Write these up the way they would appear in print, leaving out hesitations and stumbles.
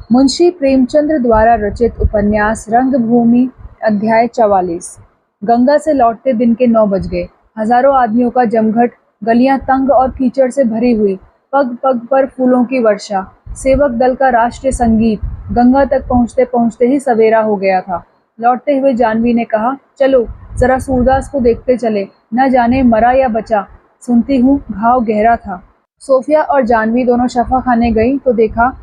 मुंशी प्रेमचंद द्वारा रचित उपन्यास रंगभूमि। अध्याय 44। गंगा से लौटते दिन के 9 बज गए। हजारों आदमियों का जमघट, गलियां तंग और कीचड़ से भरी हुई, पग पग पर फूलों की वर्षा, सेवक दल का राष्ट्रीय संगीत। गंगा तक पहुंचते पहुंचते ही सवेरा हो गया था। लौटते हुए जानवी ने कहा, चलो जरा सूरदास को देखते चले, न जाने मरा या बचा। सुनती हूँ घाव गहरा था। सोफिया और जानवी दोनों शफा खाने गई तो देखा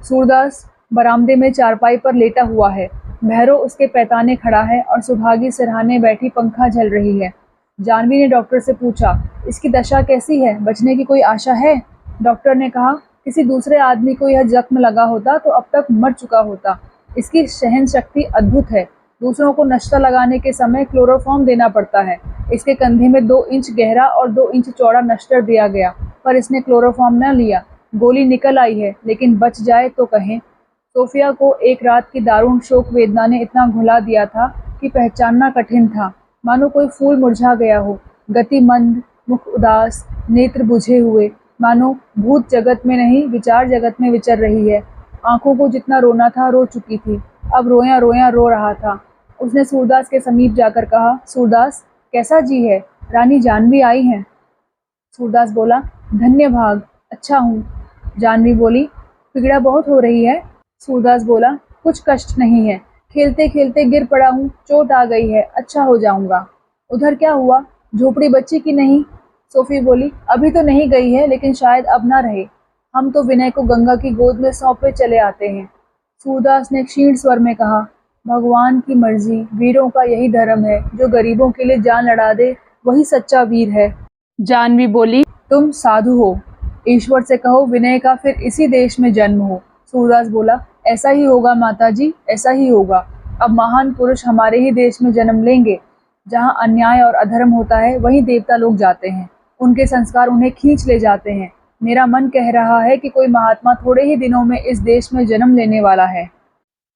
सूरदास बरामदे में चारपाई पर लेटा हुआ है। भैरव उसके पैताने खड़ा है और सुभागी सिरहाने बैठी पंखा झल रही है। जानवी ने डॉक्टर से पूछा, इसकी दशा कैसी है, बचने की कोई आशा है? डॉक्टर ने कहा, किसी दूसरे आदमी को यह जख्म लगा होता तो अब तक मर चुका होता। इसकी सहन शक्ति अद्भुत है। दूसरों को नश्ता लगाने के समय क्लोरोफॉर्म देना पड़ता है। इसके कंधे में 2 इंच गहरा और 2 इंच चौड़ा नश्तर दिया गया, पर इसने क्लोरोफॉर्म न लिया। गोली निकल आई है, लेकिन बच जाए तो कहें। सोफिया को एक रात की दारुण शोक वेदना ने इतना घुला दिया था कि पहचानना कठिन था। मानो कोई फूल मुरझा गया हो। गति मंद, मुख उदास, नेत्र बुझे हुए, मानो भूत जगत में नहीं विचार जगत में विचर रही है। आंखों को जितना रोना था रो चुकी थी, अब रोया रोया रो रहा था। उसने सूरदास के समीप जाकर कहा, सूरदास कैसा जी है? रानी जानवी आई हैं। सूरदास बोला, धन्य भाग, अच्छा हूँ। जानवी बोली, पीड़ा बहुत हो रही है? सूरदास बोला, कुछ कष्ट नहीं है, खेलते खेलते गिर पड़ा हूँ, चोट आ गई है, अच्छा हो जाऊंगा। उधर क्या हुआ, झोपड़ी बच्ची की नहीं? सोफी बोली, अभी तो नहीं गई है, लेकिन शायद अब ना रहे। हम तो विनय को गंगा की गोद में सौंपे चले आते हैं। सूरदास ने क्षीण स्वर में कहा, भगवान की मर्जी, वीरों का यही धर्म है, जो गरीबों के लिए जान लड़ा दे वही सच्चा वीर है। जानवी बोली, तुम साधु हो, ईश्वर से कहो विनय का फिर इसी देश में जन्म हो। सूरदास बोला, ऐसा ही होगा माताजी, ऐसा ही होगा। अब महान पुरुष हमारे ही देश में जन्म लेंगे। जहाँ अन्याय और अधर्म होता है वहीं देवता लोग जाते हैं, उनके संस्कार उन्हें खींच ले जाते हैं। मेरा मन कह रहा है कि कोई महात्मा थोड़े ही दिनों में इस देश में जन्म लेने वाला है।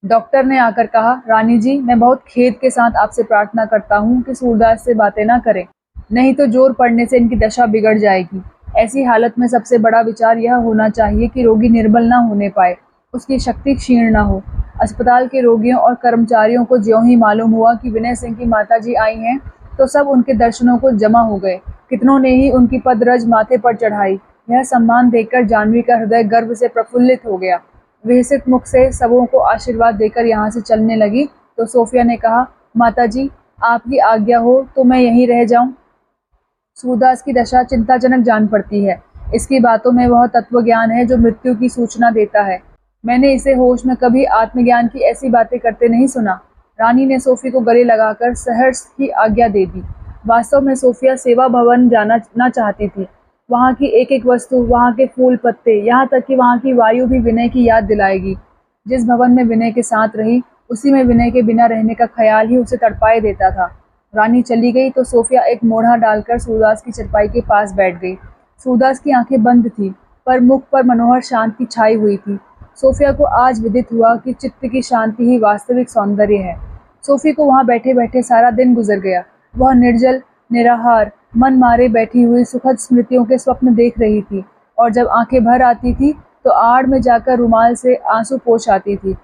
डॉक्टर ने आकर कहा, रानी जी, मैं बहुत खेद के साथ आपसे प्रार्थना करता हूँ कि सूरदास से बातें ना करें, नहीं तो जोर पड़ने से इनकी दशा बिगड़ जाएगी। ऐसी हालत में सबसे बड़ा विचार यह होना चाहिए कि रोगी निर्बल ना होने पाए, उसकी शक्ति क्षीण ना हो। अस्पताल के रोगियों और कर्मचारियों को ज्यों ही मालूम हुआ कि विनय सिंह की माताजी आई हैं, तो सब उनके दर्शनों को जमा हो गए। कितनों ने ही उनकी पदरज माथे पर चढ़ाई। यह सम्मान देखकर जानवी का हृदय गर्व से प्रफुल्लित हो गया। विहसित मुख से सबों को आशीर्वाद देकर यहाँ से चलने लगी तो सोफिया ने कहा, माताजी, आपकी आज्ञा हो तो मैं यहीं रह जाऊं। सूरदास की दशा चिंताजनक जान पड़ती है। इसकी बातों में वह तत्वज्ञान है जो मृत्यु की सूचना देता है। मैंने इसे होश में कभी आत्मज्ञान की ऐसी बातें करते नहीं सुना। रानी ने सोफी को गले लगाकर सहर्ष की आज्ञा दे दी। वास्तव में सोफिया सेवा भवन जाना ना चाहती थी। वहाँ की एक एक वस्तु, वहाँ के फूल पत्ते, यहाँ तक कि वहाँ की वायु भी विनय की याद दिलाएगी। जिस भवन में विनय के साथ रही, उसी में विनय के बिना रहने का ख्याल ही उसे तड़पाए देता था। रानी चली गई तो सोफिया एक मोढ़ा डालकर सूरदास की चरपाई के पास बैठ गई। सूरदास की आंखें बंद थी, पर मुख पर मनोहर शांति छाई हुई थी। सोफिया को आज विदित हुआ कि चित्त की शांति ही वास्तविक सौंदर्य है। सोफी को वहाँ बैठे बैठे सारा दिन गुजर गया। वह निर्जल, निराहार, मन मारे बैठी हुई सुखद स्मृतियों के स्वप्न देख रही थी, और जब आंखें भर आती थी तो आड़ में जाकर रुमाल से आंसू पोंछ आती थी।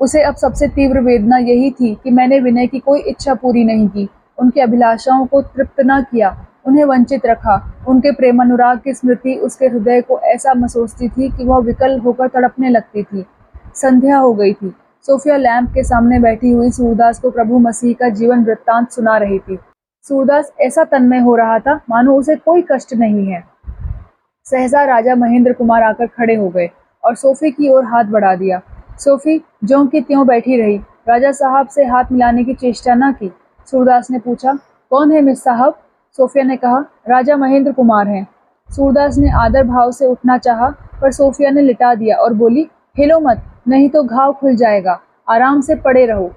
उसे अब सबसे तीव्र वेदना यही थी कि मैंने विनय की कोई इच्छा पूरी नहीं की, उनकी अभिलाषाओं को तृप्त न किया, उन्हें वंचित रखा। उनके प्रेमानुराग की स्मृति उसके हृदय को ऐसा मसोसती थी कि वह विकल होकर तड़पने लगती थी। संध्या हो गई थी। सोफिया लैंप के सामने बैठी हुई सूरदास को प्रभु मसीह का जीवन वृत्तांत सुना रही थी। सूरदास ऐसा तन्मय हो रहा था मानो उसे कोई कष्ट नहीं है। सहसा राजा महेंद्र कुमार आकर खड़े हो गए और सोफी की ओर हाथ बढ़ा दिया। सोफी ज्यों की त्यों बैठी रही, राजा साहब से हाथ मिलाने की चेष्टा न की। सूरदास ने पूछा, कौन है मिस साहब? सोफिया ने कहा, राजा महेंद्र कुमार हैं। सूरदास ने आदर भाव से उठना चाहा, पर सोफिया ने लिटा दिया और बोली, हिलो मत, नहीं तो घाव खुल जाएगा, आराम से पड़े रहो।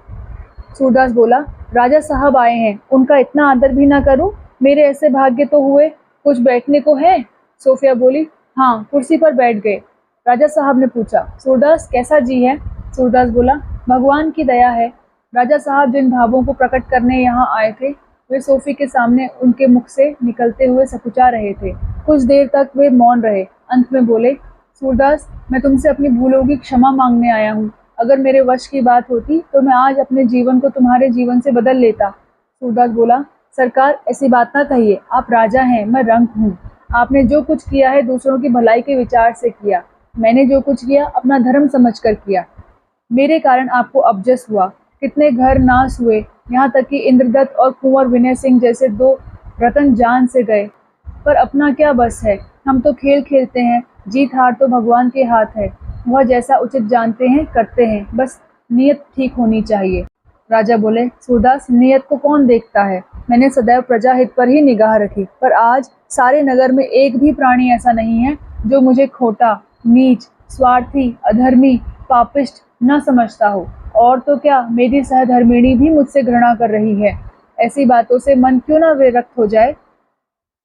सूरदास बोला, राजा साहब आए हैं, उनका इतना आदर भी ना करूं? मेरे ऐसे भाग्य तो हुए, कुछ बैठने को है? सोफिया बोली, हाँ, कुर्सी पर बैठ गए। राजा साहब ने पूछा, सूरदास कैसा जी है? सूरदास बोला, भगवान की दया है। राजा साहब जिन भावों को प्रकट करने यहाँ आए थे, वे सोफी के सामने उनके मुख से निकलते हुए सकुचा रहे थे। कुछ देर तक वे मौन रहे। अंत में बोले, सूरदास, मैं तुमसे अपनी भूलों की क्षमा मांगने आया हूँ। अगर मेरे वश की बात होती तो मैं आज अपने जीवन को तुम्हारे जीवन से बदल लेता। सूरदास बोला, सरकार ऐसी बात ना कहिए, आप राजा हैं, मैं रंक हूँ। आपने जो कुछ किया है दूसरों की भलाई के विचार से किया। मैंने जो कुछ किया अपना धर्म समझ कर किया। मेरे कारण आपको अपजस हुआ, कितने घर नाश हुए, यहाँ तक कि इंद्रदत्त और कुंवर विनय सिंह जैसे दो रतन जान से गए। पर अपना क्या बस है, हम तो खेल खेलते हैं, जीत हार तो भगवान के हाथ है। वह जैसा उचित जानते हैं करते हैं, बस नीयत ठीक होनी चाहिए। राजा बोले, सूरदास, नीयत को कौन देखता है? मैंने सदैव प्रजा हित पर ही निगाह रखी, पर आज सारे नगर में एक भी प्राणी ऐसा नहीं है जो मुझे खोटा, नीच, स्वार्थी, अधर्मी, पापिष्ट न समझता हो। और तो क्या, मेरी सहधर्मिणी भी मुझसे घृणा कर रही है। ऐसी बातों से मन क्यों ना विरक्त हो जाए,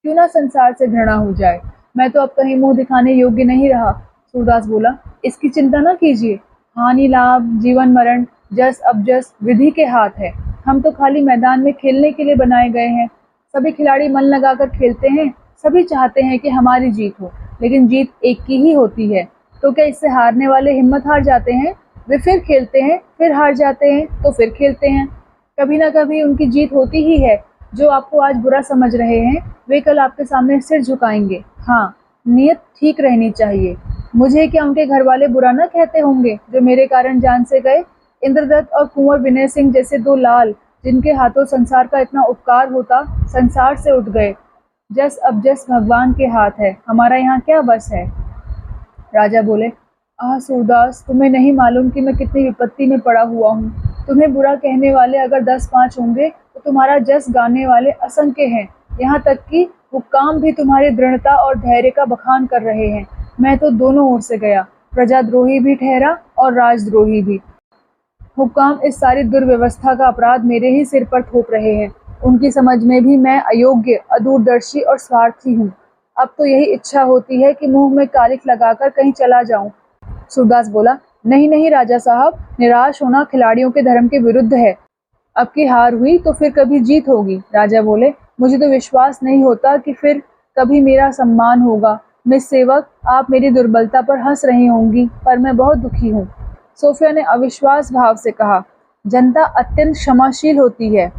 क्यों ना संसार से घृणा हो जाए। मैं तो अब कहीं मुंह दिखाने योग्य नहीं रहा। सूरदास बोला, इसकी चिंता न कीजिए। हानि लाभ, जीवन मरण, जस अपजस विधि के हाथ है। हम तो खाली मैदान में खेलने के लिए बनाए गए हैं। सभी खिलाड़ी मन लगाकर खेलते हैं, सभी चाहते हैं कि हमारी जीत हो, लेकिन जीत एक की ही होती है। तो क्या इससे हारने वाले हिम्मत हार जाते हैं? वे फिर खेलते हैं, फिर हार जाते हैं, तो फिर खेलते हैं। कभी ना कभी उनकी जीत होती ही है। जो आपको आज बुरा समझ रहे हैं, वे कल आपके सामने सिर झुकाएंगे। हाँ, नीयत ठीक रहनी चाहिए। मुझे क्या उनके घर वाले बुरा न कहते होंगे जो मेरे कारण जान से गए? इंद्रदत्त और कुंवर विनय सिंह जैसे दो लाल, जिनके हाथों संसार का इतना उपकार होता, संसार से उठ गए। जस अपजस भगवान के हाथ है, हमारा यहाँ क्या बस है। राजा बोले, आह सूरदास, तुम्हें नहीं मालूम कि मैं कितनी विपत्ति में पड़ा हुआ हूँ। तुम्हें बुरा कहने वाले अगर 10-5 होंगे तो तुम्हारा जस गाने वाले असंख्य हैं। यहाँ तक कि हुक्काम भी तुम्हारी दृढ़ता और धैर्य का बखान कर रहे हैं। मैं तो दोनों ओर से गया, प्रजाद्रोही भी ठहरा और राजद्रोही भी। हुक्काम इस सारी दुर्व्यवस्था का अपराध मेरे ही सिर पर थोप रहे हैं। उनकी समझ में भी मैं अयोग्य, अदूरदर्शी और स्वार्थी हूँ। अब तो यही इच्छा होती है कि मुंह में कालिख लगाकर कहीं चला जाऊं। सूरदास बोला, नहीं नहीं राजा साहब, निराश होना खिलाड़ियों के धर्म के विरुद्ध है। अब की हार हुई तो फिर कभी जीत होगी। राजा बोले, मुझे तो विश्वास नहीं होता कि फिर कभी मेरा सम्मान होगा। मिस सेवक, आप मेरी दुर्बलता पर हंस रही होंगी, पर मैं बहुत दुखी हूँ। सोफिया ने अविश्वास भाव से कहा, जनता अत्यंत क्षमाशील होती है।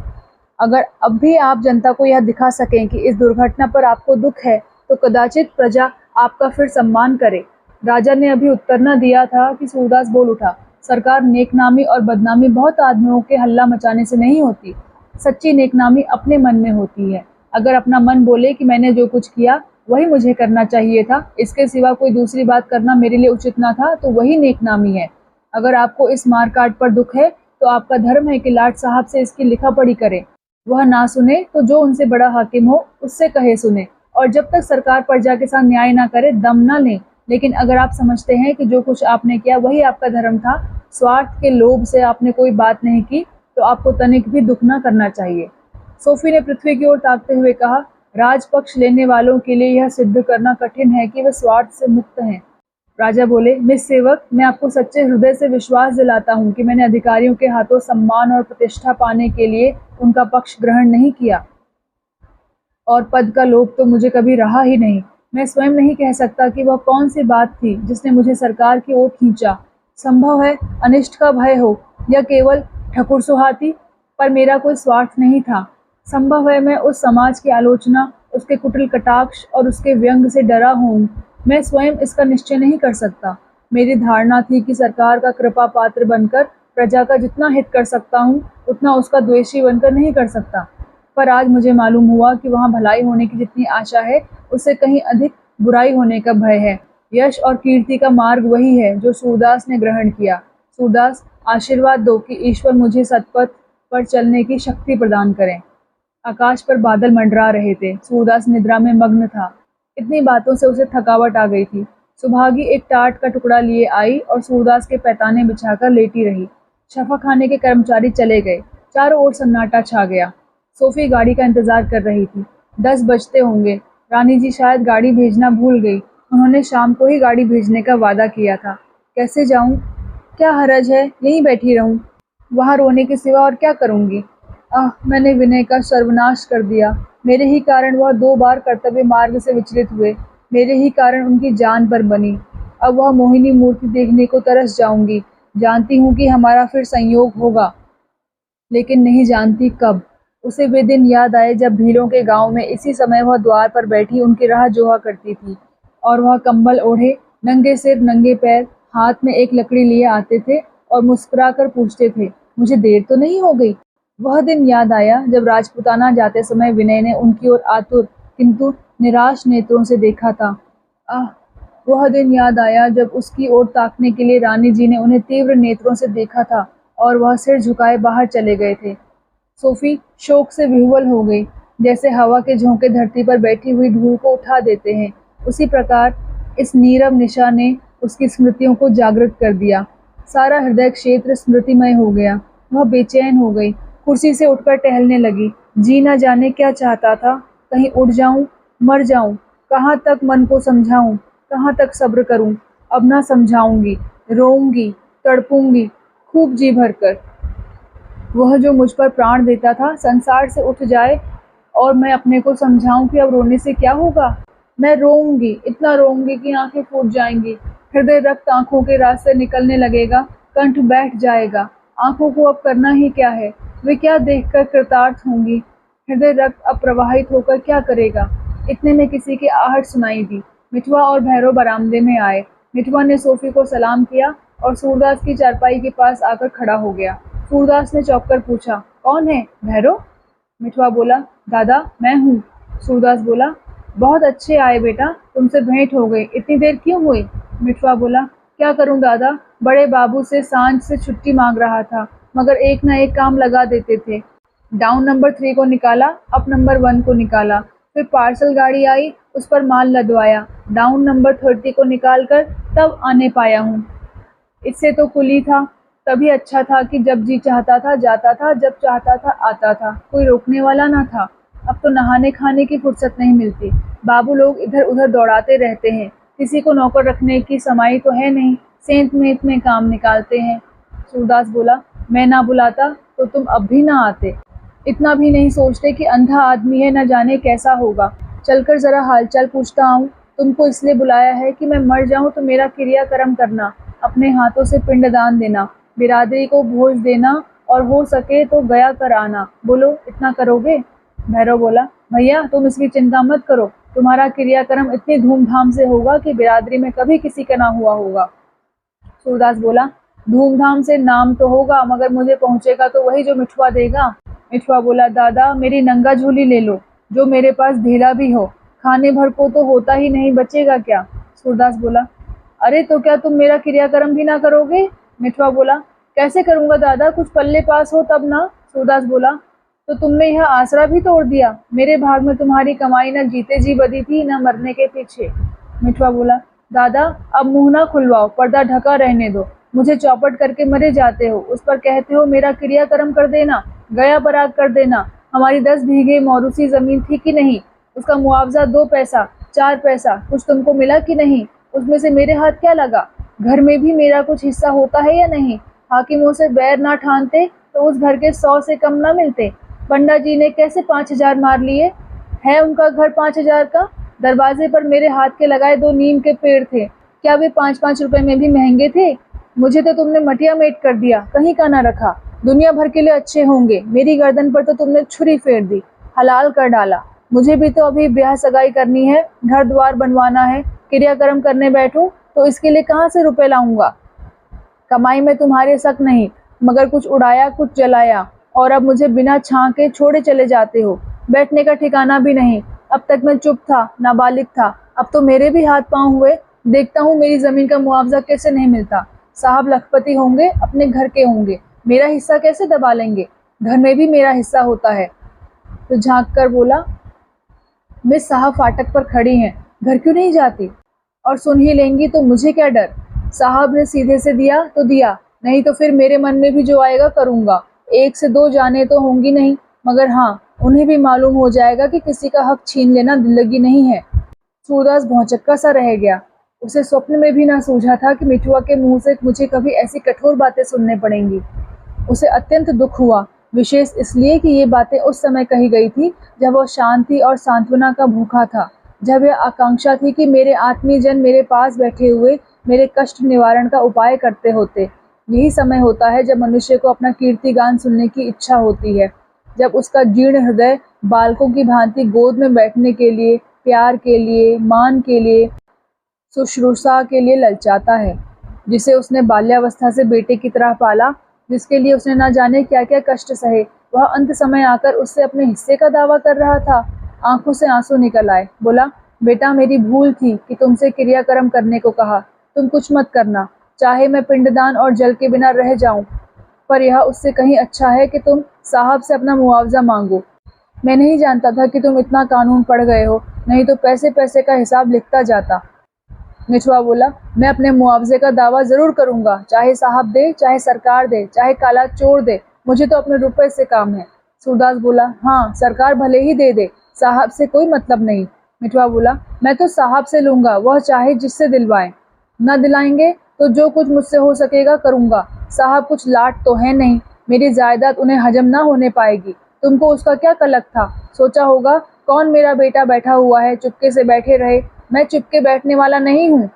अगर अब भी आप जनता को यह दिखा सकें कि इस दुर्घटना पर आपको दुख है, तो कदाचित प्रजा आपका फिर सम्मान करे। राजा ने अभी उत्तर न दिया था कि सूरदास बोल उठा, सरकार, नेकनामी और बदनामी बहुत आदमियों के हल्ला मचाने से नहीं होती। सच्ची नेकनामी अपने मन में होती है। अगर अपना मन बोले कि मैंने जो कुछ किया वही मुझे करना चाहिए था, इसके सिवा कोई दूसरी बात करना मेरे लिए उचित न था, तो वही नेकनामी है। अगर आपको इस मारकाट पर दुख है तो आपका धर्म है कि लाट साहब से इसकी लिखा पढ़ी करें। वह ना सुने तो जो उनसे बड़ा हाकिम हो उससे कहे सुने, और जब तक सरकार प्रजा के साथ न्याय ना करे दम ना ले। लेकिन अगर आप समझते हैं कि जो कुछ आपने किया वही आपका धर्म था, स्वार्थ के लोभ से आपने कोई बात नहीं की, तो आपको तनिक भी दुख ना करना चाहिए। सोफी ने पृथ्वी की ओर ताकते हुए कहा, राजपक्ष लेने वालों के लिए यह सिद्ध करना कठिन है कि वे स्वार्थ से मुक्त हैं। राजा बोले, मिस सेवक, मैं आपको सच्चे हृदय से विश्वास दिलाता हूँ कि मैंने अधिकारियों के हाथों सम्मान और प्रतिष्ठा पाने के लिए उनका पक्ष ग्रहण नहीं किया, और पद का लोभ तो मुझे कभी रहा ही नहीं। मैं स्वयं नहीं कह सकता कि वह कौन सी बात थी जिसने मुझे सरकार की ओर खींचा। संभव है अनिष्ट का भय हो, या केवल ठकुर सुहाती, पर मेरा कोई स्वार्थ नहीं था। संभव है मैं उस समाज की आलोचना, उसके कुटिल कटाक्ष और उसके व्यंग से डरा हूँ। मैं स्वयं इसका निश्चय नहीं कर सकता। मेरी धारणा थी कि सरकार का कृपा पात्र बनकर प्रजा का जितना हित कर सकता हूँ, उतना उसका द्वेषी बनकर नहीं कर सकता। पर आज मुझे मालूम हुआ कि वहाँ भलाई होने की जितनी आशा है, उससे कहीं अधिक बुराई होने का भय है। यश और कीर्ति का मार्ग वही है जो सूरदास ने ग्रहण किया। सूरदास, आशीर्वाद दो कि ईश्वर मुझे सतपथ पर चलने की शक्ति प्रदान करें। आकाश पर बादल मंडरा रहे थे। सूरदास निद्रा में मग्न था। इतनी बातों से उसे थकावट आ गई थी। सुभागी एक टाट का टुकड़ा लिए आई और सूरदास के पैताने बिछाकर लेटी रही। शफा खाने के कर्मचारी चले गए। चारों ओर सन्नाटा छा गया। सोफी गाड़ी का इंतजार कर रही थी। 10 बजते होंगे। रानी जी शायद गाड़ी भेजना भूल गई। उन्होंने शाम को ही गाड़ी भेजने का वादा किया था। कैसे जाऊं? क्या हरज है, यहीं बैठी रहूं? वहाँ रोने के सिवा और क्या करूंगी? आह, मैंने विनय का सर्वनाश कर दिया। मेरे ही कारण वह 2 बार कर्तव्य मार्ग से विचलित हुए। मेरे ही कारण उनकी जान पर बनी। अब वह मोहिनी मूर्ति देखने को तरस जाऊंगी। जानती हूँ कि हमारा फिर संयोग होगा, लेकिन नहीं जानती कब। उसे वे दिन याद आए जब भीलों के गांव में इसी समय वह द्वार पर बैठी उनकी राह जोहा करती थी, और वह कंबल ओढ़े, नंगे सिर नंगे पैर, हाथ में एक लकड़ी लिए आते थे और मुस्कुराकर पूछते थे, मुझे देर तो नहीं हो गई। वह दिन याद आया जब राजपुताना जाते समय विनय ने उनकी ओर आतुर किंतु निराश नेत्रों से देखा था। आह! वह दिन याद आया जब उसकी ओर ताकने के लिए रानी जी ने उन्हें तीव्र नेत्रों से देखा था और वह सिर झुकाए बाहर चले गए थे। सोफी शोक से विह्वल हो गई। जैसे हवा के झोंके धरती पर बैठी हुई धूल को उठा देते हैं, उसी प्रकार इस नीरव निशा ने उसकी स्मृतियों को जागृत कर दिया। सारा हृदय क्षेत्र स्मृतिमय हो गया। वह बेचैन हो गई, कुर्सी से उठकर टहलने लगी। जी न जाने क्या चाहता था, कहीं उड़ जाऊं, मर जाऊं, कहाँ तक मन को समझाऊं, कहाँ तक सब्र करूं। अब ना समझाऊंगी, रोऊंगी, तड़पूंगी, खूब जी भरकर। वह जो मुझ पर प्राण देता था संसार से उठ जाए और मैं अपने को समझाऊं कि अब रोने से क्या होगा। मैं रोऊंगी, इतना रोऊंगी कि आंखें फूट जाएंगी, हृदय रक्त आंखों के रास्ते निकलने लगेगा, कंठ बैठ जाएगा। आंखों को अब करना ही क्या है, वे क्या देखकर कृतार्थ होंगी। हृदय रक्त अब प्रवाहित होकर क्या करेगा। इतने में किसी की आहट सुनाई दी। मिठुआ और भैरव बरामदे में आए। मिठुआ ने सोफी को सलाम किया और सूरदास की चारपाई के पास आकर खड़ा हो गया। सूरदास ने चौंक कर पूछा, कौन है भैरव? मिठुआ बोला, दादा मैं हूँ। सूरदास बोला, बहुत अच्छे आए बेटा, तुमसे भेंट हो गई, इतनी देर क्यों हुई? मिठुआ बोला, क्या करूं दादा, बड़े बाबू से सांझ से छुट्टी मांग रहा था, मगर एक ना एक काम लगा देते थे। डाउन नंबर 3 को निकाला, अप नंबर 1 को निकाला, फिर पार्सल गाड़ी आई, उस पर माल लदवाया, डाउन नंबर 30 को निकाल कर तब आने पाया हूँ। इससे तो कुली था। तभी अच्छा था कि जब जी चाहता था जाता था, जब चाहता था आता था, कोई रोकने वाला ना था। अब तो नहाने खाने की फुर्सत नहीं मिलती। बाबू लोग इधर उधर दौड़ाते रहते हैं, किसी को नौकर रखने की समाई तो है नहीं, सेंत मेंत में काम निकालते हैं। सूरदास बोला, मैं ना बुलाता तो तुम अब भी ना आते। इतना भी नहीं सोचते कि अंधा आदमी है, न जाने कैसा होगा। चलकर जरा हालचाल पूछता आऊं। तुमको इसलिए बुलाया है कि मैं मर जाऊं तो मेरा क्रियाकर्म करना, अपने हाथों से पिंडदान देना, बिरादरी को भोज देना और हो सके तो गया कर आना। बोलो इतना करोगे? भैरव बोला, भैया तुम इसकी चिंता मत करो, तुम्हारा क्रियाक्रम इतनी धूमधाम से होगा कि बिरादरी में कभी किसी का ना हुआ होगा। सूरदास बोला, धूमधाम से नाम तो होगा, मगर मुझे पहुंचेगा तो वही जो मिठुआ देगा। मिठुआ बोला, दादा मेरी नंगा झोली ले लो, जो मेरे पास ढीला भी हो, खाने भर को तो होता ही नहीं, बचेगा क्या? सूरदास बोला, अरे तो क्या तुम मेरा क्रियाक्रम भी ना करोगे? मिठुआ बोला, कैसे करूंगा दादा, कुछ पल्ले पास हो तब ना। सूरदास बोला, तो तुमने यह आसरा भी तोड़ दिया। मेरे भाग में तुम्हारी कमाई न जीते जी बदी थी, न मरने के पीछे। मिठुआ बोला, दादा अब मुंह ना खुलवाओ, पर्दा ढका रहने दो। मुझे चौपट करके मरे जाते हो, उस पर कहते हो मेरा क्रियाकर्म कर देना, गया बराग कर देना। हमारी 10 बीघे मौरूसी जमीन थी कि नहीं, उसका मुआवजा 2 पैसा 4 पैसा कुछ तुमको मिला कि नहीं? उसमें से मेरे हाथ क्या लगा? घर में भी मेरा कुछ हिस्सा होता है या नहीं? हाकिमों से बैर ना ठानते तो उस घर के 100 से कम ना मिलते। पंडा जी ने कैसे 5,000 मार लिए? है उनका घर 5,000 का? दरवाजे पर मेरे हाथ के लगाए 2 नीम के पेड़ थे, क्या वे 5-5 रुपए में भी महंगे थे? मुझे तो तुमने मटिया मेट कर दिया, कहीं का ना रखा। दुनिया भर के लिए अच्छे होंगे, मेरी गर्दन पर तो तुमने छुरी फेर दी, हलाल कर डाला। मुझे भी तो अभी ब्याह सगाई करनी है, घर द्वार बनवाना है, क्रियाकर्म करने बैठूं तो इसके लिए कहाँ से रुपए लाऊंगा? कमाई में तुम्हारे शक नहीं, मगर कुछ उड़ाया कुछ जलाया, और अब मुझे बिना छां के छोड़े चले जाते हो। बैठने का ठिकाना भी नहीं। अब तक मैं चुप था, नाबालिग था, अब तो मेरे भी हाथ पांव हुए। देखता हूँ मेरी जमीन का मुआवजा कैसे नहीं मिलता। साहब लखपति होंगे, अपने घर के होंगे, मेरा हिस्सा कैसे दबा लेंगे? घर में भी मेरा हिस्सा होता है। तो झांक कर बोला, मिस साहब फाटक पर खड़ी हैं, घर क्यों नहीं जाती? और सुन ही लेंगी तो मुझे क्या डर? साहब ने सीधे से दिया तो दिया, नहीं तो फिर मेरे मन में भी जो आएगा करूंगा। 1 से 2 जाने तो होंगी नहीं, मगर हाँ उन्हें भी मालूम हो जाएगा कि किसी का हक छीन लेना दिल्लगी नहीं है। सूरदास भौचक्का सा रह गया। उसे स्वप्न में भी ना सूझा था कि मिठुआ के मुंह से मुझे कभी ऐसी कठोर बातें सुनने पड़ेंगी। उसे अत्यंत दुख हुआ, विशेष इसलिए कि ये बातें उस समय कही गई थी जब वह शांति और सांत्वना का भूखा था, जब यह आकांक्षा थी कि मेरे आत्मीय जन मेरे पास बैठे हुए मेरे कष्ट निवारण का उपाय करते होते। यही समय होता है जब मनुष्य को अपना कीर्तिगान सुनने की इच्छा होती है, जब उसका जीर्ण हृदय बालकों की भांति गोद में बैठने के लिए, प्यार के लिए, मान के लिए, शुश्रूषा के लिए ललचाता है। जिसे उसने बाल्यावस्था से बेटे की तरह पाला, जिसके लिए उसने न जाने क्या क्या कष्ट सहे, वह अंत समय आकर उससे अपने हिस्से का दावा कर रहा था। आंखों से आंसू निकल आए। बोला, बेटा मेरी भूल थी कि तुमसे क्रियाकर्म करने को कहा। तुम कुछ मत करना, चाहे मैं पिंडदान और जल के बिना रह जाऊं, पर यह उससे कहीं अच्छा है कि तुम साहब से अपना मुआवजा मांगो। मैं नहीं जानता था कि तुम इतना कानून पढ़ गए हो, नहीं तो पैसे पैसे का हिसाब लिखता जाता। मिठुआ बोला, मैं अपने मुआवजे का दावा जरूर करूंगा, चाहे साहब दे, चाहे सरकार दे, चाहे काला चोर दे, मुझे तो अपने रुपए से काम है। सूरदास बोला, हाँ सरकार भले ही दे दे, साहब से कोई मतलब नहीं। मिठुआ बोला, मैं तो साहब से लूंगा, वह चाहे जिससे दिलवाए। न दिलाएंगे तो जो कुछ मुझसे हो सकेगा करूंगा। साहब कुछ लाट तो है नहीं, मेरी जायदाद उन्हें हजम ना होने पाएगी। तुमको उसका क्या कलक था? सोचा होगा कौन मेरा बेटा बैठा हुआ है, चुपके से बैठे रहे। मैं चुपके बैठने वाला नहीं हूँ।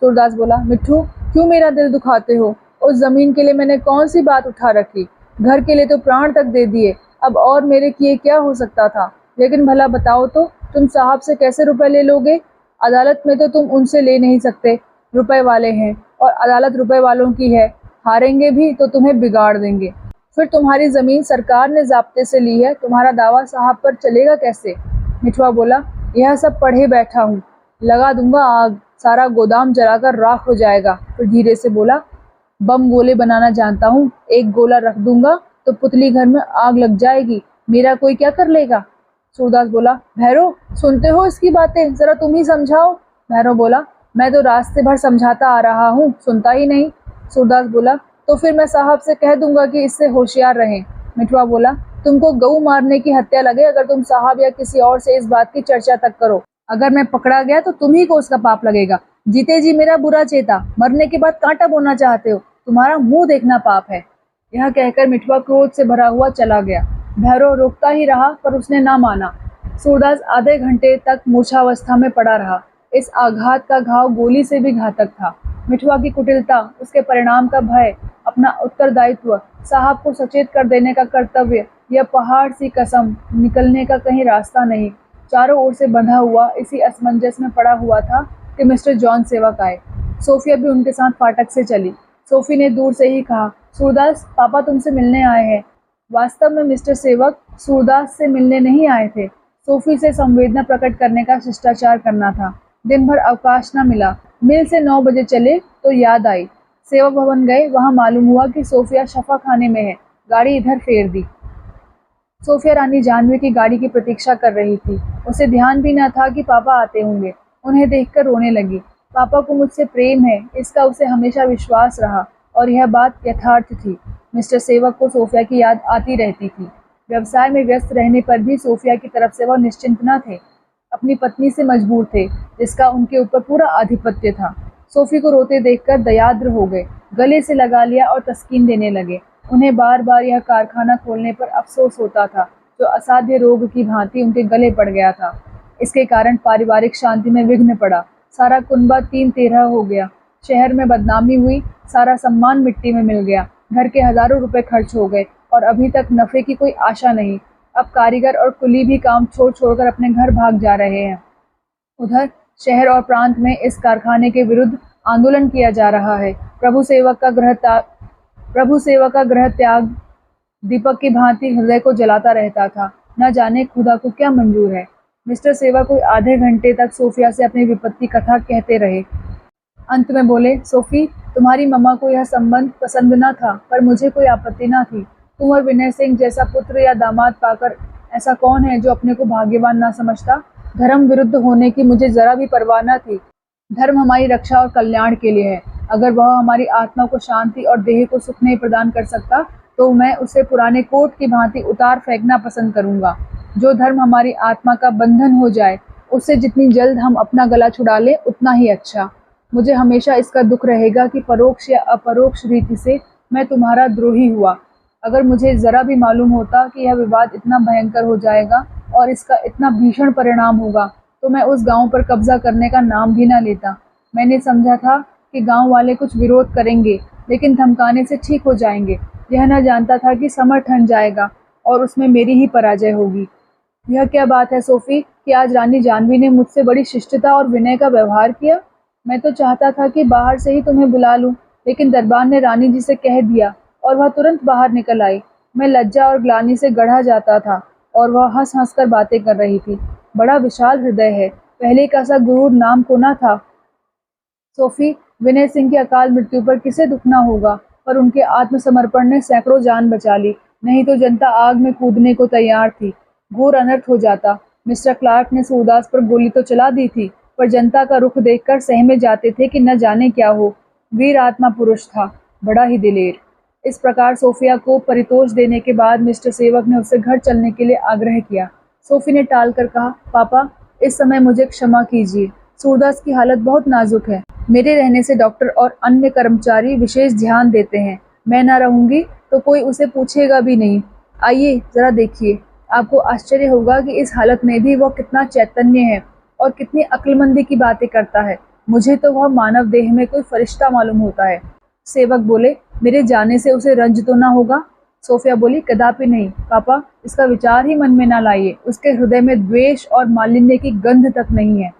सूरदास बोला, मिट्ठू क्यों मेरा दिल दुखाते हो? उस जमीन के लिए मैंने कौन सी बात उठा रखी? घर के लिए तो प्राण तक दे दिए, अब और मेरे किए क्या हो सकता था? लेकिन भला बताओ तो, तुम साहब से कैसे रुपए ले लोगे? अदालत में तो तुम उनसे ले नहीं सकते, रुपए वाले हैं और अदालत रुपए वालों की है। हारेंगे भी तो तुम्हें बिगाड़ देंगे। फिर तुम्हारी जमीन सरकार ने ज़ाब्ते से ली है, तुम्हारा दावा साहब पर चलेगा कैसे? मिठुआ बोला, यह सब पढ़े बैठा हूँ, लगा दूंगा आग, सारा गोदाम जलाकर राख हो जाएगा। फिर धीरे से बोला, बम गोले बनाना जानता हूँ, एक गोला रख दूंगा तो पुतली घर में आग लग जाएगी, मेरा कोई क्या कर लेगा? सूरदास बोला, भैरव सुनते हो इसकी बातें, जरा तुम ही समझाओ। भैरव बोला, मैं तो रास्ते भर समझाता आ रहा हूँ, सुनता ही नहीं। सूरदास बोला, तो फिर मैं साहब से कह दूंगा कि इससे होशियार रहें। मिठुआ बोला, तुमको गऊ मारने की हत्या लगे अगर तुम साहब या किसी और से इस बात की चर्चा तक करो। अगर मैं पकड़ा गया तो तुम ही को उसका पाप लगेगा। जीते जी मेरा बुरा चेता, मरने के बाद कांटा बोना चाहते हो, तुम्हारा मुंह देखना पाप है। यह कहकर मिठुआ क्रोध से भरा हुआ चला गया। भैरव रोकता ही रहा पर उसने ना माना। सूरदास आधे घंटे तक मूर्छावस्था में पड़ा रहा। इस आघात का घाव गोली से भी घातक था। मिठुआ की कुटिलता, उसके परिणाम का भय, अपना उत्तरदायित्व, साहब को सचेत कर देने का कर्तव्य, यह पहाड़ सी कसम, निकलने का कहीं रास्ता नहीं। चारों ओर से बंधा हुआ इसी असमंजस में पड़ा हुआ था कि मिस्टर जॉन सेवक आए। सोफिया भी उनके साथ फाटक से चली। सोफी ने दूर से ही कहा, सूरदास पापा तुमसे मिलने आए हैं। वास्तव में मिस्टर सेवक सूरदास से मिलने नहीं आए थे, सोफी से संवेदना प्रकट करने का शिष्टाचार करना था। दिन भर अवकाश न मिला। मिल से 9 बजे चले तो याद आई। सेवक भवन गए, वहां मालूम हुआ कि सोफिया शफा खाने में है। गाड़ी इधर फेर दी। सोफिया रानी जानवी की गाड़ी की प्रतीक्षा कर रही थी। उसे ध्यान भी न था कि पापा आते होंगे। उन्हें देखकर रोने लगी। पापा को मुझसे प्रेम है, इसका उसे हमेशा विश्वास रहा और यह बात यथार्थ थी। मिस्टर सेवक को सोफिया की याद आती रहती थी। व्यवसाय में व्यस्त रहने पर भी सोफिया की तरफ से वह निश्चिंत न थे। अपनी पत्नी से मजबूर थे, जिसका उनके ऊपर पूरा आधिपत्य था। सोफी को रोते देखकर दयाद्र हो गए, गले से लगा लिया और तस्कीन देने लगे। उन्हें बार बार यह कारखाना खोलने पर अफसोस होता था, जो असाध्य रोग की भांति उनके गले पड़ गया था। इसके कारण पारिवारिक शांति में विघ्न पड़ा। सारा कुनबा 3-13 हो गया। शहर में बदनामी हुई, सारा सम्मान मिट्टी में मिल गया। घर के हजारों रुपए खर्च हो गए और अभी तक नफे की कोई आशा नहीं। अब कारीगर और कुली भी काम छोड़ छोड़कर अपने घर भाग जा रहे हैं। उधर शहर और प्रांत में इस कारखाने के विरुद्ध आंदोलन किया जा रहा है। प्रभु सेवक का ग्रह त्याग दीपक की भांति हृदय को जलाता रहता था। न जाने खुदा को क्या मंजूर है। मिस्टर सेवक कोई आधे घंटे तक सोफिया से अपनी विपत्ति कथा कहते रहे। अंत में बोले, सोफी तुम्हारी मम्मा को यह संबंध पसंद न था, पर मुझे कोई आपत्ति न थी। तुम और विनय सिंह जैसा पुत्र या दामाद पाकर ऐसा कौन है जो अपने को भाग्यवान ना समझता। धर्म विरुद्ध होने की मुझे जरा भी परवाह न थी। धर्म हमारी रक्षा और कल्याण के लिए है। अगर वह हमारी आत्मा को शांति और देह को सुख नहीं प्रदान कर सकता, तो मैं उसे पुराने कोट की भांति उतार फेंकना पसंद करूंगा। जो धर्म हमारी आत्मा का बंधन हो जाए, उससे जितनी जल्द हम अपना गला छुड़ा लें उतना ही अच्छा। मुझे हमेशा इसका दुख रहेगा कि परोक्ष या अपरोक्ष रीति से मैं तुम्हारा द्रोही हुआ। अगर मुझे जरा भी मालूम होता कि यह विवाद इतना भयंकर हो जाएगा और इसका इतना भीषण परिणाम होगा, तो मैं उस गांव पर कब्जा करने का नाम भी न लेता। मैंने समझा था कि गांव वाले कुछ विरोध करेंगे, लेकिन धमकाने से ठीक हो जाएंगे। यह न जानता था कि समर ठन जाएगा और उसमें मेरी ही पराजय होगी। यह क्या बात है सोफी कि आज रानी जानवी ने मुझसे बड़ी शिष्टता और विनय का व्यवहार किया। मैं तो चाहता था कि बाहर से ही तुम्हें बुला लूं, लेकिन दरबार ने रानी जी से कह दिया और वह तुरंत बाहर निकल आई। मैं लज्जा और ग्लानि से गढ़ा जाता था और वह हंस हंस कर बातें कर रही थी। बड़ा विशाल हृदय है, पहले का सा गुरूर नाम को ना था। सोफी, विनय सिंह की अकाल मृत्यु पर किसे दुख न होगा, पर उनके आत्मसमर्पण ने सैकड़ों जान बचा ली, नहीं तो जनता आग में कूदने को तैयार थी। घोर अनर्थ हो जाता। मिस्टर क्लार्क ने सूरदास पर गोली तो चला दी थी, पर जनता का रुख देखकर सहमे जाते थे कि न जाने क्या हो। वीर आत्मा पुरुष था, बड़ा ही दिलेर। इस प्रकार सोफिया को परितोष देने के बाद मिस्टर सेवक ने उससे घर चलने के लिए आग्रह किया। सोफी ने टाल कर कहा, पापा, इस समय मुझे क्षमा कीजिए, सूरदास की हालत बहुत नाजुक है। मेरे रहने से डॉक्टर और अन्य कर्मचारी विशेष ध्यान देते हैं। मैं न रहूंगी तो कोई उसे पूछेगा भी नहीं। आइए जरा देखिए, आपको आश्चर्य होगा कि इस हालत में भी वह कितना चैतन्य है और कितनी अक्लमंदी की बातें करता है। मुझे तो वह मानव देह में कोई फरिश्ता मालूम होता है। सेवक बोले, मेरे जाने से उसे रंज तो ना होगा? सोफिया बोली, कदापि नहीं पापा, इसका विचार ही मन में ना लाइए। उसके हृदय में द्वेष और मालिन्य की गंध तक नहीं है।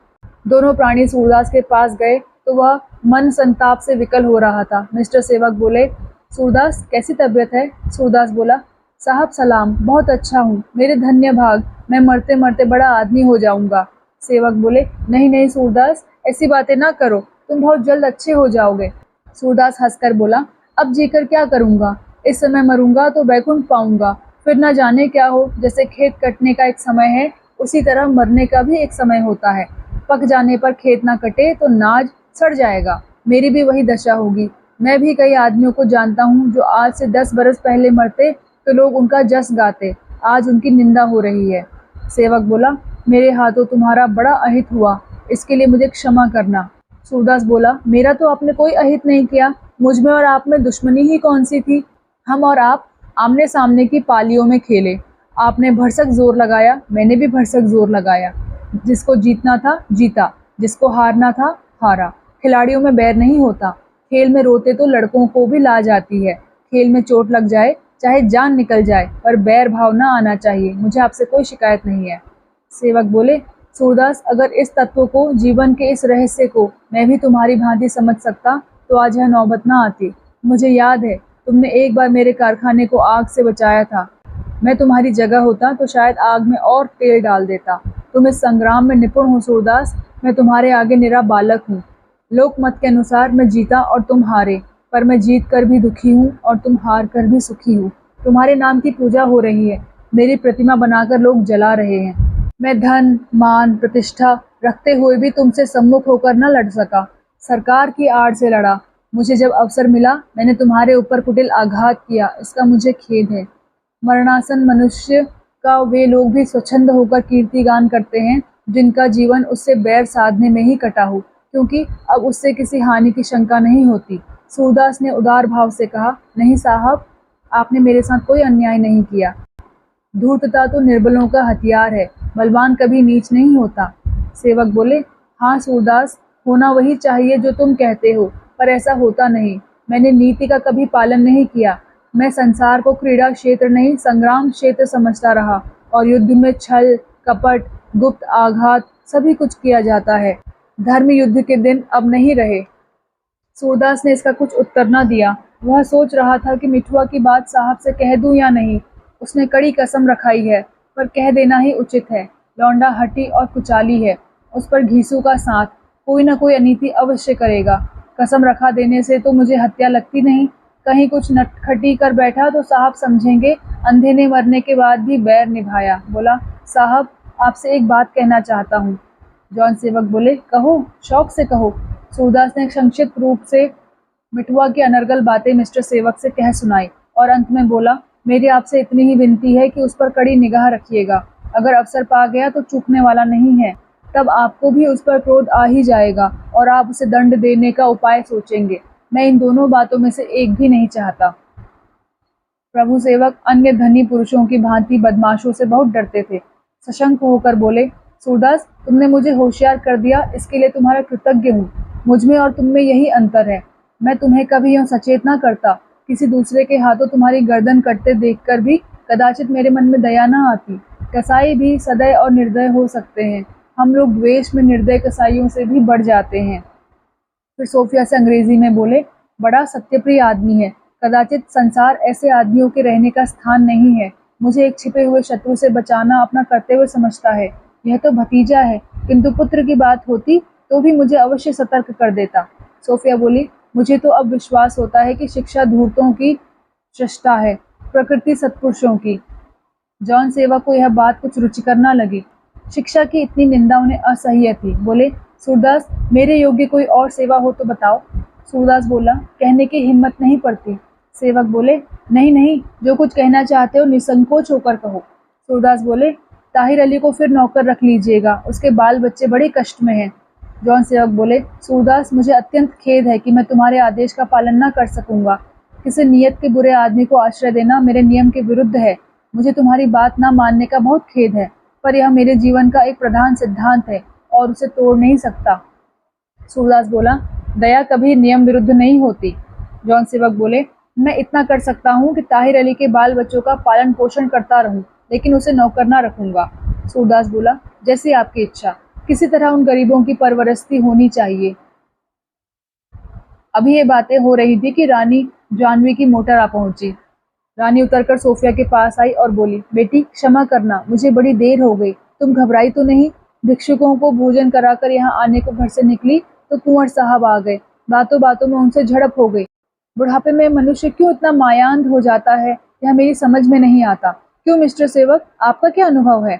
दोनों प्राणी सूरदास के पास गए तो वह मन संताप से विकल हो रहा था। मिस्टर सेवक बोले, सूरदास, कैसी तबीयत है? सूरदास बोला, साहब सलाम, बहुत अच्छा हूँ, मेरे धन्य भाग, मैं मरते मरते बड़ा आदमी हो जाऊंगा। सेवक बोले, नहीं नहीं सूरदास, ऐसी बातें ना करो, तुम बहुत जल्द अच्छे हो जाओगे। सूरदास हंसकर बोला, अब जीकर क्या करूंगा, इस समय मरूंगा तो वैकुंठ पाऊंगा, फिर न जाने क्या हो। जैसे खेत कटने का एक समय है, उसी तरह मरने का भी एक समय होता है। पक जाने पर खेत ना कटे तो नाज सड़ जाएगा, मेरी भी वही दशा होगी। मैं भी कई आदमियों को जानता हूँ जो आज से 10 बरस पहले मरते तो लोग उनका जस गाते, आज उनकी निंदा हो रही है। सेवक बोला, मेरे हाथों तुम्हारा बड़ा अहित हुआ, इसके लिए मुझे क्षमा करना। सूरदास बोला, मेरा तो आपने कोई अहित नहीं किया, मुझ में और आप में दुश्मनी ही कौन सी थी। हम और आप आमने सामने की पालियों में खेले, आपने भरसक जोर लगाया, मैंने भी भरसक जोर लगाया। जिसको जीतना था जीता, जिसको हारना था हारा। खिलाड़ियों में बैर नहीं होता। खेल में रोते तो लड़कों को भी लाज आती है। खेल में चोट लग जाए, चाहे जान निकल जाए, पर बैर भाव ना आना चाहिए। मुझे आपसे कोई शिकायत नहीं है। सेवक बोले, सूरदास, अगर इस तत्व को, जीवन के इस रहस्य को मैं भी तुम्हारी भांति समझ सकता तो आज यह नौबत ना आती। मुझे याद है, तुमने एक बार मेरे कारखाने को आग से बचाया था। मैं तुम्हारी जगह होता तो शायद आग में और तेल डाल देता। तुम इस संग्राम में निपुण हो सूरदास, मैं तुम्हारे आगे निरा बालक हूँ। लोकमत के अनुसार मैं जीता और तुम हारे, पर मैं जीत कर भी दुखी हूँ और तुम हार कर भी सुखी हूँ। तुम्हारे नाम की पूजा हो रही है, मेरी प्रतिमा बनाकर लोग जला रहे हैं। मैं धन, मान, प्रतिष्ठा रखते हुए भी तुमसे सम्मुख होकर न लड़ सका, सरकार की आड़ से लड़ा। मुझे जब अवसर मिला, मैंने तुम्हारे ऊपर कुटिल आघात किया, इसका मुझे खेद है। मरणासन मनुष्य का वे लोग भी स्वच्छंद होकर कीर्तिगान करते हैं जिनका जीवन उससे बैर साधने में ही कटा हो, क्योंकि अब उससे किसी हानि की शंका नहीं होती। सूरदास ने उदार भाव से कहा, नहीं साहब, आपने मेरे साथ कोई अन्याय नहीं किया। धूर्तता तो निर्बलों का हथियार है, बलवान कभी नीच नहीं होता। सेवक बोले, हाँ सूरदास, होना वही चाहिए जो तुम कहते हो, पर ऐसा होता नहीं। मैंने नीति का कभी पालन नहीं किया। मैं संसार को क्रीड़ा क्षेत्र नहीं, संग्राम क्षेत्र समझता रहा, और युद्ध में छल, कपट, गुप्त आघात सभी कुछ किया जाता है। धर्म युद्ध के दिन अब नहीं रहे। सूरदास ने इसका कुछ उत्तर न दिया। वह सोच रहा था कि मिठुआ की बात साहब से कह दूं या नहीं। उसने कड़ी कसम रखाई है, पर कह देना ही उचित है। लौंडा हठी और कुचाली है, उस पर घीसू का साथ, कोई न कोई अनीति अवश्य करेगा। कसम रखा देने से तो मुझे हत्या लगती नहीं। कहीं कुछ नटखटी कर बैठा तो साहब समझेंगे अंधे ने मरने के बाद भी बैर निभाया। बोला, साहब, आपसे एक बात कहना चाहता हूँ। जॉन सेवक बोले, कहो, शौक से कहो। सूरदास ने संक्षिप्त रूप से मिठुआ की अनर्गल बातें मिस्टर सेवक से कह सुनाई और अंत में बोला, मेरी आपसे इतनी ही विनती है कि उस पर कड़ी निगाह रखिएगा। अगर अवसर पा गया तो चूकने वाला नहीं है। तब आपको भी उस पर क्रोध आ ही जाएगा और आप उसे दंड देने का उपाय सोचेंगे। मैं इन दोनों बातों में से एक भी नहीं चाहता। प्रभु सेवक अन्य धनी पुरुषों की भांति बदमाशों से बहुत डरते थे। सशंक होकर बोले, सूरदास, तुमने मुझे होशियार कर दिया, इसके लिए तुम्हारा कृतज्ञ हूँ। मुझ में और तुम में यही अंतर है। मैं तुम्हें कभी यूँ सचेत ना करता। किसी दूसरे के हाथों तुम्हारी गर्दन कटते देखकर भी कदाचित मेरे मन में दया न आती। कसाई भी सदय और निर्दय हो सकते हैं। हम लोग द्वेष में निर्दय कसाइयों से भी बढ़ जाते हैं। फिर सोफिया से अंग्रेजी में बोले, बड़ा सत्यप्रिय आदमी है। कदाचित संसार ऐसे आदमियों के रहने का स्थान नहीं है। मुझे एक छिपे हुए शत्रु से बचाना अपना कर्तव्य समझता है। यह तो भतीजा है, किंतु पुत्र की बात होती तो भी मुझे अवश्य सतर्क कर देता। सोफिया बोली, मुझे तो अब विश्वास होता है कि शिक्षा धूर्तों की सृष्टा है, प्रकृति सत्पुरुषों की। जॉन सेवक को यह बात कुछ रुचिकर न लगी। शिक्षा की इतनी निंदा उन्हें असह्य थी। बोले, सूरदास, मेरे योग्य कोई और सेवा हो तो बताओ। सूरदास बोला, कहने की हिम्मत नहीं पड़ती। सेवक बोले, नहीं नहीं, जो कुछ कहना चाहते हो निसंकोच होकर कहो। सूरदास बोले, ताहिर अली को फिर नौकर रख लीजिएगा, उसके बाल बच्चे बड़े कष्ट में हैं। जॉन सेवक बोले, सूरदास, मुझे अत्यंत खेद है कि मैं तुम्हारे आदेश का पालन न कर सकूंगा। किसी नियत के बुरे आदमी को आश्रय देना मेरे नियम के विरुद्ध है। मुझे तुम्हारी बात न मानने का बहुत खेद है, पर यह मेरे जीवन का एक प्रधान सिद्धांत है और उसे तोड़ नहीं सकता। सूरदास बोला, दया कभी नियम विरुद्ध नहीं होती। जॉन सेवक बोले, मैं इतना कर सकता हूँ कि ताहिर अली के बाल बच्चों का पालन पोषण करता रहूं, लेकिन उसे नौकर ना रखूंगा। सूरदास बोला, जैसी आपकी इच्छा, किसी तरह उन गरीबों की परवरस्ती होनी चाहिए। अभी ये बातें हो रही थी कि रानी जानवी की मोटर आ पहुंची। रानी उतरकर सोफिया के पास आई और बोली, बेटी क्षमा करना, मुझे बड़ी देर हो गई। तुम घबराई तो नहीं? भिक्षुकों को भोजन कराकर यहाँ आने को घर से निकली तो कुंवर साहब आ गए। बातों बातों में उनसे झड़प हो गई। बुढ़ापे में मनुष्य क्यों इतना मायांध हो जाता है, यह मेरी समझ में नहीं आता। क्यों मिस्टर सेवक, आपका क्या अनुभव है?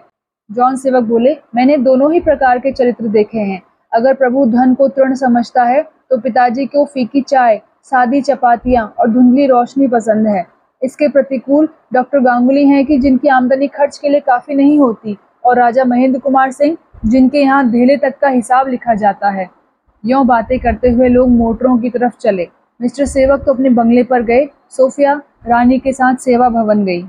जॉन सेवक बोले, मैंने दोनों ही प्रकार के चरित्र देखे हैं। अगर प्रभु धन को तृण समझता है तो पिताजी को फीकी चाय, सादी चपातियाँ और धुंधली रोशनी पसंद है। इसके प्रतिकूल डॉक्टर गांगुली हैं कि जिनकी आमदनी खर्च के लिए काफी नहीं होती, और राजा महेंद्र कुमार सिंह, जिनके यहाँ धेले तक का हिसाब लिखा जाता है। यों बातें करते हुए लोग मोटरों की तरफ चले। मिस्टर सेवक तो अपने बंगले पर गए। सोफिया रानी के साथ सेवा भवन गई।